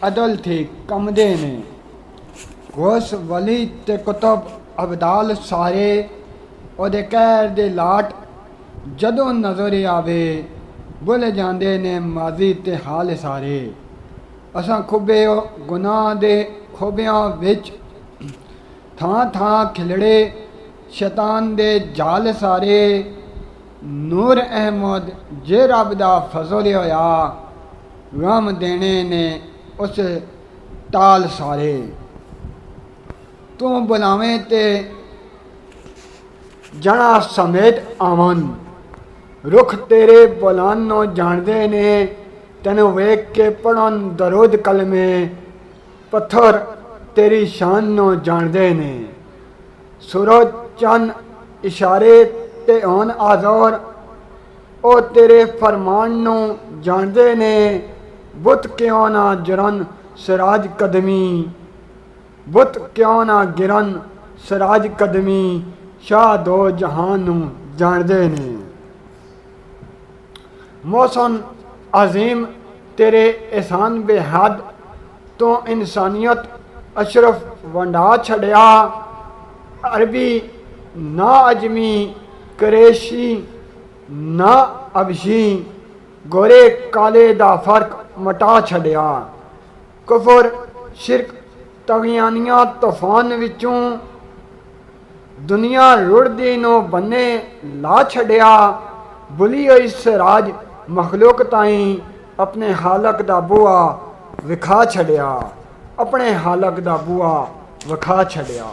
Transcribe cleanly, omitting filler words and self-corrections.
अदल थी कमदे ने। गौस वली ते कुतुब अबदाल सारे ओदे कहर दे लाट जदों नज़र आवे भुल जांदे ने माजी ते हाल सारे। असां खुबे गुनाह दे खोबियां विच थां थां खिलड़े शैतान दे जाल सारे। नूर अहमद जे रब दा फजल होया गम देने ने उस टाल सारे। तू बुलावें ते जना समेत आवन रुख तेरे बुलानो जानदे ने। तेनू वेख के पढ़न दरूद कलमे पत्थर तेरी शान नो जानदे ने। सूरज चंद इशारे ते होन आज़ोर ओ तेरे फरमान नो जानदे ने। बुत क्यों ना जुरन सिराज कदमी बुत क्यों ना गिरन सिराज कदमी शाह दो जहान नू जानदे ने। मौसम अजीम तेरे एहसान बेहद तो इंसानियत अशरफ वंडा छड़िया। अरबी ना अजमी करेशी ना अबशी गोरे काले दा फर्क मटा छड़िया। कुफर शिरक तगियानियां तूफान विचों दुनिया रुड़दी नो बन्ने ला छड़िया। बुली हुई सिराज मखलूक ताईं अपने हालक दा बूआ विखा छड़िया। अपने हालक दा बूआ विखा छड़िया।